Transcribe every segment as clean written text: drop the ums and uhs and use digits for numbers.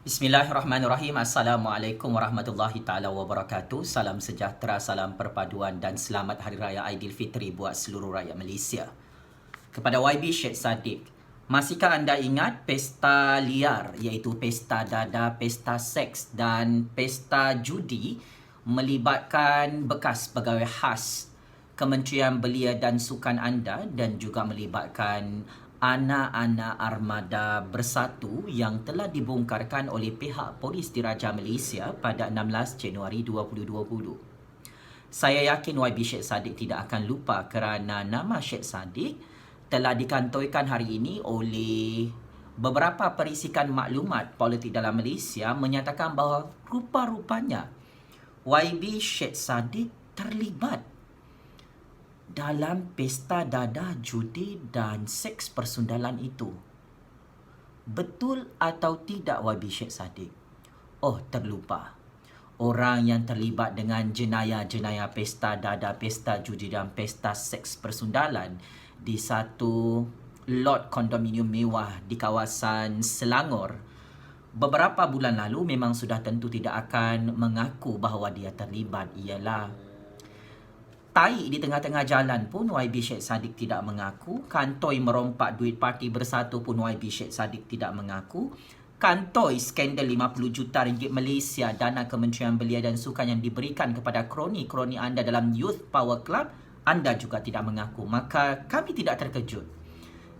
Bismillahirrahmanirrahim. Assalamualaikum warahmatullahi taala wabarakatuh. Salam sejahtera, salam perpaduan dan selamat Hari Raya Aidilfitri buat seluruh rakyat Malaysia. Kepada YB Syed Saddiq, masihkah anda ingat pesta liar iaitu pesta dada, pesta seks dan pesta judi melibatkan bekas pegawai khas Kementerian Belia dan Sukan anda dan juga melibatkan anak-anak armada bersatu yang telah dibongkarkan oleh pihak Polis Diraja Malaysia pada 16 Januari 2020. Saya yakin YB Syed Saddiq tidak akan lupa kerana nama Syed Saddiq telah dikantorkan hari ini oleh beberapa perisikan maklumat politik dalam Malaysia menyatakan bahawa rupa-rupanya YB Syed Saddiq terlibat dalam pesta dadah, judi dan seks persundalan itu. Betul atau tidak YB Syed Saddiq? Oh, terlupa. Orang yang terlibat dengan jenayah-jenayah pesta dadah, pesta judi dan pesta seks persundalan di satu lot kondominium mewah di kawasan Selangor beberapa bulan lalu memang sudah tentu tidak akan mengaku bahawa dia terlibat. Ialah tai di tengah-tengah jalan pun YB Syed Saddiq tidak mengaku. Kantoi merompak duit parti bersatu pun YB Syed Saddiq tidak mengaku. Kantoi skandal 50 juta ringgit Malaysia dana Kementerian Belia dan Sukan yang diberikan kepada kroni-kroni anda dalam Youth Power Club, anda juga tidak mengaku. Maka kami tidak terkejut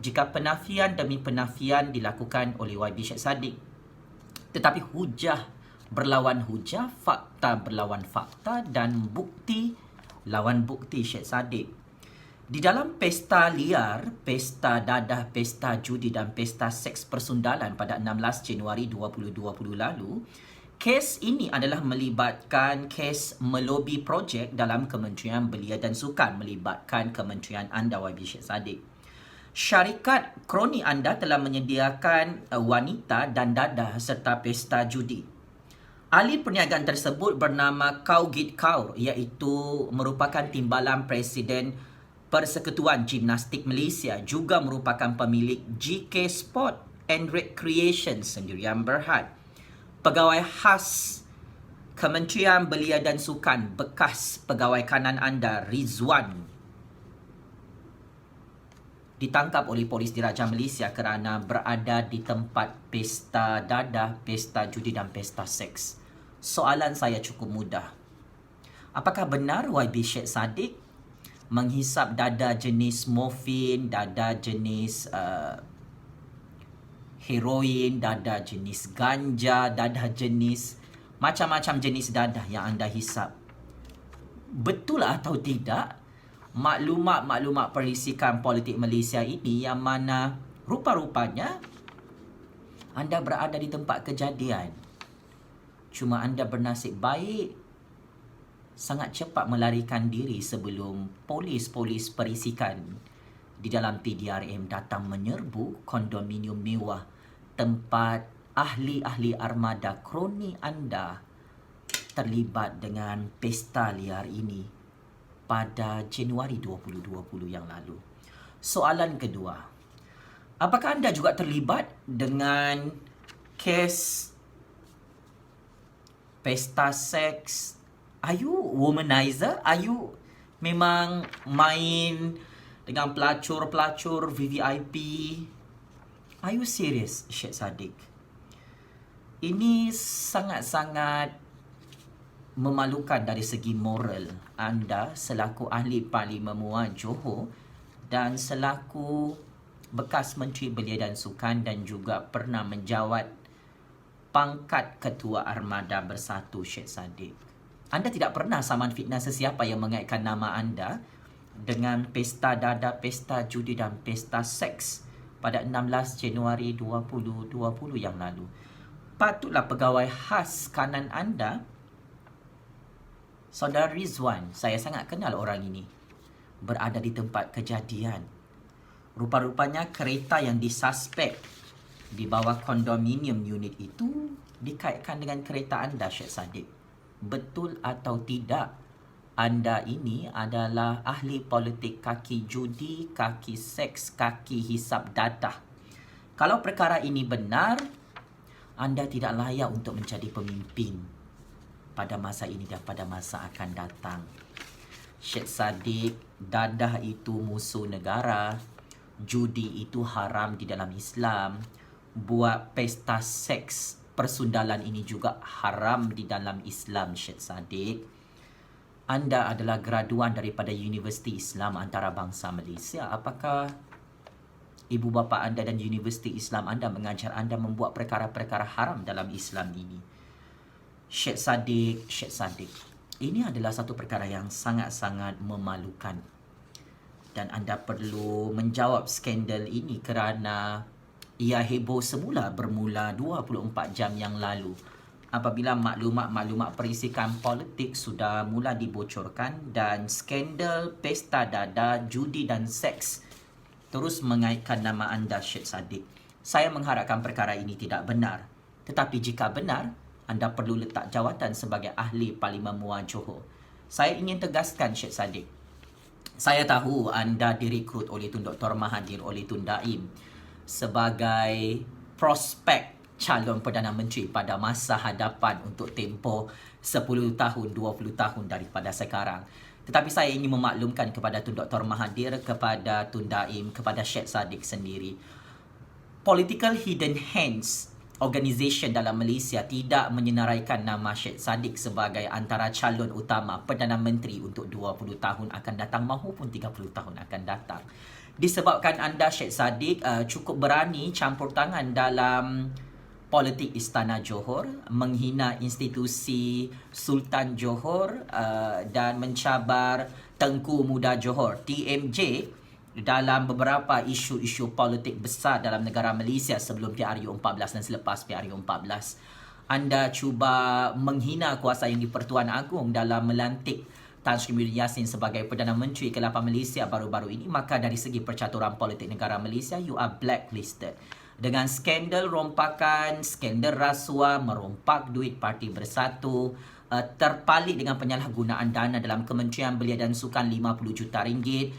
jika penafian demi penafian dilakukan oleh YB Syed Saddiq. Tetapi hujah berlawan hujah, fakta berlawan fakta dan bukti lawan bukti Syed Saddiq. Di dalam pesta liar, pesta dadah, pesta judi dan pesta seks persundalan pada 16 Januari 2020 lalu, kes ini adalah melibatkan kes melobi projek dalam Kementerian Belia dan Sukan, melibatkan kementerian anda YB Syed Saddiq. Syarikat kroni anda telah menyediakan wanita dan dadah serta pesta judi. Ahli perniagaan tersebut bernama Kaugit Kaur, iaitu merupakan timbalan Presiden Persekutuan Gimnastik Malaysia, juga merupakan pemilik GK Sport and Recreation Sendirian Berhad. Pegawai khas Kementerian Belia dan Sukan, bekas pegawai kanan anda Rizwan, ditangkap oleh Polis Diraja Malaysia kerana berada di tempat pesta dadah, pesta judi dan pesta seks. Soalan saya cukup mudah. Apakah benar YB Syed Saddiq menghisap dada jenis morfin, dada jenis heroin, dada jenis ganja, dada jenis macam-macam jenis dadah yang anda hisap? Betul atau tidak maklumat-maklumat perisikan politik Malaysia ini yang mana rupa-rupanya anda berada di tempat kejadian? Cuma anda bernasib baik sangat cepat melarikan diri sebelum polis-polis perisikan di dalam PDRM datang menyerbu kondominium mewah tempat ahli-ahli armada kroni anda terlibat dengan pesta liar ini pada Januari 2020 yang lalu. Soalan kedua, apakah anda juga terlibat dengan kes pesta seks? Are you womanizer? Are you memang main dengan pelacur-pelacur VVIP? Are you serious, Syed Saddiq? Ini sangat-sangat memalukan dari segi moral anda selaku ahli Parlimen Muar Johor dan selaku bekas Menteri Belia dan Sukan dan juga pernah menjawat pangkat Ketua Armada Bersatu Syed Saddiq. Anda tidak pernah saman fitnah sesiapa yang mengaitkan nama anda dengan pesta dadah, pesta judi dan pesta seks pada 16 Januari 2020 yang lalu. Patutlah pegawai khas kanan anda, Saudara Rizwan, saya sangat kenal orang ini, berada di tempat kejadian. Rupa-rupanya kereta yang disuspek di bawah kondominium unit itu dikaitkan dengan kereta anda, Syed Saddiq. Betul atau tidak anda ini adalah ahli politik kaki judi, kaki seks, kaki hisap dadah? Kalau perkara ini benar, Anda tidak layak untuk menjadi pemimpin pada masa ini dan pada masa akan datang. Syed Saddiq, dadah itu musuh negara, judi itu haram di dalam Islam, buat pesta seks persundalan ini juga haram di dalam Islam. Syed Saddiq, Anda adalah graduan daripada Universiti Islam Antarabangsa Malaysia. Apakah ibu bapa anda dan Universiti Islam anda mengajar anda membuat perkara-perkara haram dalam Islam ini? Syed Saddiq, ini adalah satu perkara yang sangat-sangat memalukan. Dan anda perlu menjawab skandal ini kerana ia heboh semula bermula 24 jam yang lalu. Apabila maklumat-maklumat perisikan politik sudah mula dibocorkan dan skandal pesta dada, judi dan seks terus mengaitkan nama anda, Syed Saddiq. Saya mengharapkan perkara ini tidak benar. Tetapi jika benar, anda perlu letak jawatan sebagai ahli Parlimen Muar Johor. Saya ingin tegaskan, Syed Saddiq, saya tahu anda direkrut oleh Tun Dr. Mahathir, oleh Tun Daim sebagai prospek calon Perdana Menteri pada masa hadapan untuk tempoh 10 tahun, 20 tahun daripada sekarang. Tetapi saya ingin memaklumkan kepada Tun Dr. Mahathir, kepada Tun Daim, kepada Syed Saddiq sendiri, political hidden hands organisation dalam Malaysia tidak menyenaraikan nama Syed Saddiq sebagai antara calon utama Perdana Menteri untuk 20 tahun akan datang maupun 30 tahun akan datang. Disebabkan anda, Syed Saddiq, cukup berani campur tangan dalam politik Istana Johor, menghina institusi Sultan Johor dan mencabar Tengku Muda Johor, TMJ, dalam beberapa isu-isu politik besar dalam negara Malaysia sebelum PRU14 dan selepas PRU14. Anda cuba menghina kuasa yang di-Pertuan Agong dalam melantik Tan Sri Muhyiddin Yassin sebagai Perdana Menteri ke-8 Malaysia baru-baru ini, maka dari segi percaturan politik negara Malaysia, you are blacklisted. Dengan skandal rompakan, skandal rasuah, merompak duit Parti Bersatu, terpalit dengan penyalahgunaan dana dalam Kementerian Belia dan Sukan 50 juta ringgit,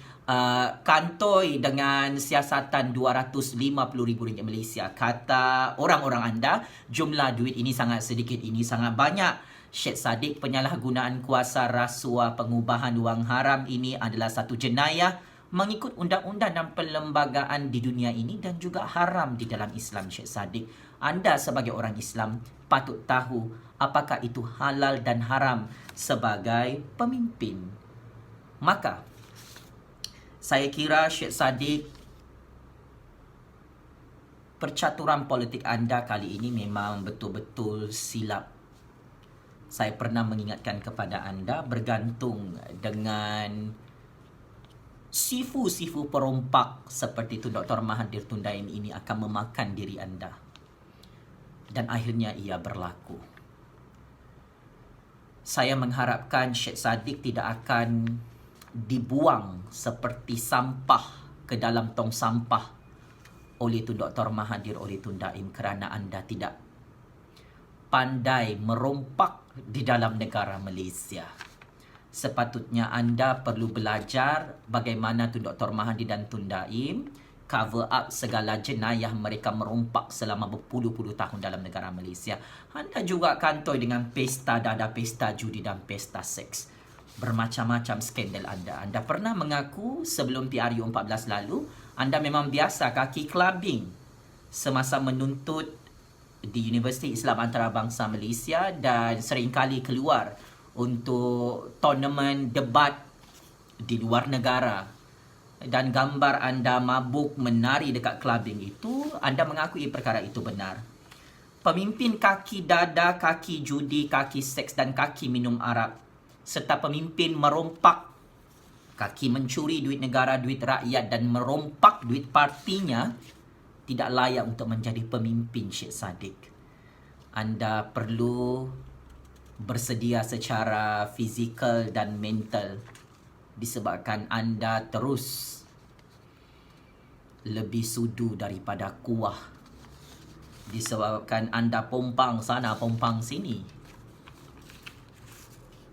kantoi dengan siasatan RM250,000 Malaysia. Kata orang-orang anda, jumlah duit ini sangat sedikit, ini sangat banyak. Syed Saddiq, penyalahgunaan kuasa rasuah pengubahan wang haram ini adalah satu jenayah mengikut undang-undang dan perlembagaan di dunia ini dan juga haram di dalam Islam. Syed Saddiq, anda sebagai orang Islam patut tahu apakah itu halal dan haram sebagai pemimpin. Maka saya kira, Syed Saddiq, percaturan politik anda kali ini memang betul-betul silap. Saya pernah mengingatkan kepada anda, bergantung dengan sifu-sifu perompak seperti Tun Dr. Mahathir, Tun Daim ini akan memakan diri anda. Dan akhirnya ia berlaku. Saya mengharapkan Syed Saddiq tidak akan dibuang seperti sampah ke dalam tong sampah oleh Tun Dr. Mahathir, oleh Tun Daim kerana anda tidak pandai merompak di dalam negara Malaysia. Sepatutnya anda perlu belajar bagaimana Tun Dr. Mahathir dan Tun Daim cover up segala jenayah mereka merompak selama berpuluh-puluh tahun dalam negara Malaysia. Anda juga kantoi dengan pesta dada, pesta judi dan pesta seks. Bermacam-macam skandal anda. Anda pernah mengaku sebelum PRU14 lalu, anda memang biasa kaki clubbing semasa menuntut di Universiti Islam Antarabangsa Malaysia dan seringkali keluar untuk tournament debat di luar negara. Dan gambar anda mabuk menari dekat clubbing itu, anda mengakui perkara itu benar. Pemimpin kaki dada, kaki judi, kaki seks dan kaki minum arak, serta pemimpin merompak, kaki mencuri duit negara, duit rakyat dan merompak duit partinya, tidak layak untuk menjadi pemimpin, Syed Saddiq. Anda perlu bersedia secara fizikal dan mental disebabkan anda terus lebih sudu daripada kuah. Disebabkan anda pompang sana, pompang sini,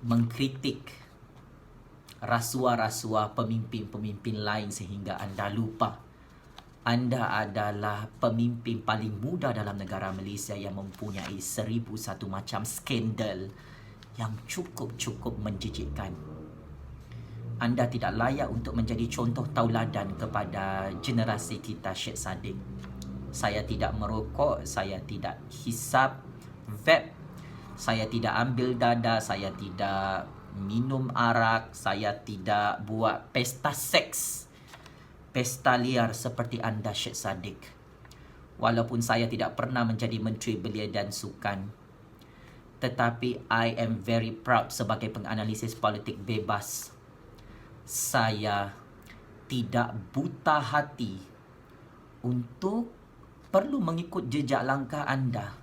mengkritik rasuah-rasuah pemimpin-pemimpin lain sehingga anda lupa Anda adalah pemimpin paling muda dalam negara Malaysia yang mempunyai 1001 macam skandal yang cukup menjijikkan. Anda tidak layak untuk menjadi contoh tauladan kepada generasi kita, Syed Saddiq. Saya tidak merokok, saya tidak hisap vape, saya tidak ambil dada, saya tidak minum arak, saya tidak buat pesta seks, pesta liar seperti anda, Syed Saddiq. Walaupun saya tidak pernah menjadi Menteri Belia dan Sukan, tetapi I am very proud sebagai penganalisis politik bebas. Saya tidak buta hati untuk perlu mengikut jejak langkah anda.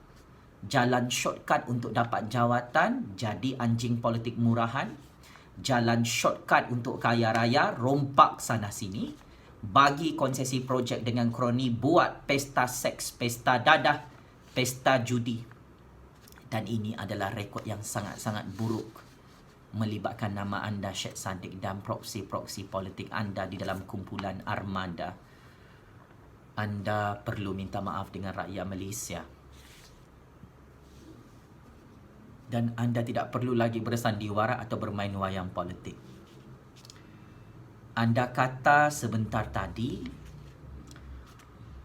Jalan shortcut untuk dapat jawatan, jadi anjing politik murahan. Jalan shortcut untuk kaya raya, rompak sana sini. Bagi konsesi projek dengan kroni, buat pesta seks, pesta dadah, pesta judi. Dan ini adalah rekod yang sangat-sangat buruk melibatkan nama anda, Syed Saddiq, dan proksi-proksi politik anda di dalam kumpulan armada. Anda perlu minta maaf dengan rakyat Malaysia. Dan anda tidak perlu lagi bersandiwara atau bermain wayang politik. Anda kata sebentar tadi,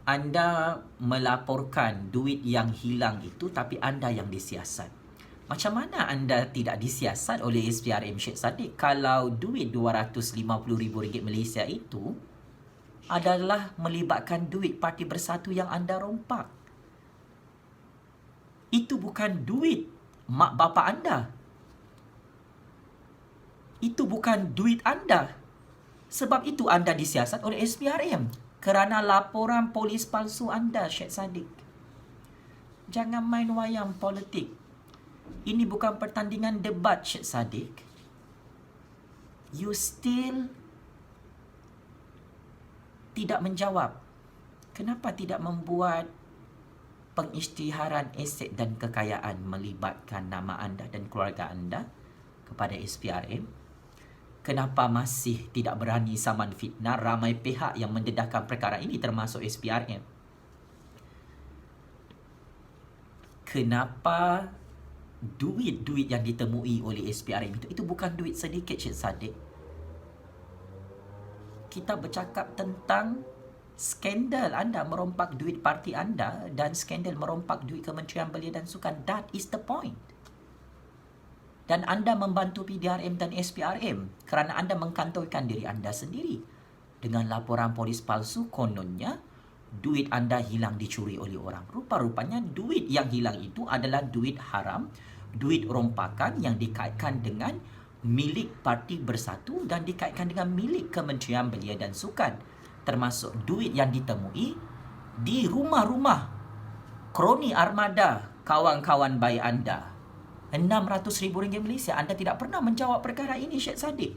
anda melaporkan duit yang hilang itu, tapi anda yang disiasat. Macam mana anda tidak disiasat oleh SPRM, Syed Saddiq, kalau duit RM250,000 Malaysia itu adalah melibatkan duit Parti Bersatu yang anda rompak? Itu bukan duit mak bapa anda. Itu bukan duit anda. Sebab itu anda disiasat oleh SPRM kerana laporan polis palsu anda, Syed Saddiq. Jangan main wayang politik. Ini bukan pertandingan debat, Syed Saddiq. You still tidak menjawab. Kenapa tidak membuat pengisytiharan aset dan kekayaan melibatkan nama anda dan keluarga anda kepada SPRM? Kenapa masih tidak berani saman fitnah ramai pihak yang mendedahkan perkara ini termasuk SPRM? Kenapa duit-duit yang ditemui oleh SPRM itu bukan duit sedikit, Syed Saddiq? Kita bercakap tentang skandal anda merompak duit parti anda dan skandal merompak duit Kementerian Belia dan Sukan. That is the point. Dan anda membantu PDRM dan SPRM kerana anda mengkantorkan diri anda sendiri. Dengan laporan polis palsu, kononnya duit anda hilang dicuri oleh orang. Rupa-rupanya duit yang hilang itu adalah duit haram, duit rompakan yang dikaitkan dengan milik Parti Bersatu dan dikaitkan dengan milik Kementerian Belia dan Sukan. Termasuk duit yang ditemui di rumah-rumah kroni armada kawan-kawan baik anda. RM600,000 Malaysia. Anda tidak pernah menjawab perkara ini, Syed Saddiq.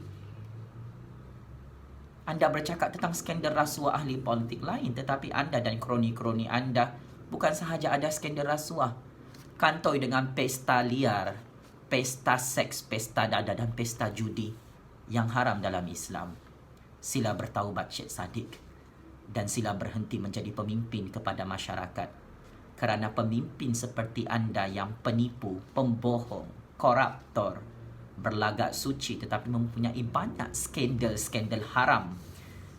Anda bercakap tentang skandal rasuah ahli politik lain, tetapi anda dan kroni-kroni anda bukan sahaja ada skandal rasuah, kantoi dengan pesta liar, pesta seks, pesta dada dan pesta judi yang haram dalam Islam. Sila bertaubat, Syed Saddiq, dan sila berhenti menjadi pemimpin kepada masyarakat. Kerana pemimpin seperti anda yang penipu, pembohong, koruptor, berlagak suci tetapi mempunyai banyak skandal-skandal haram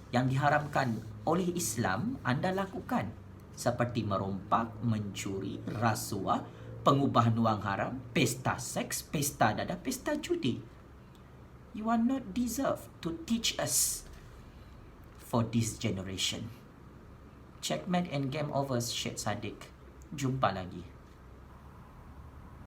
yang diharamkan oleh Islam, anda lakukan. Seperti merompak, mencuri, rasuah, pengubahan wang haram, pesta seks, pesta dada, pesta judi. You are not deserve to teach us for this generation. Checkmate and game over, Syed Saddiq. Jumpa lagi.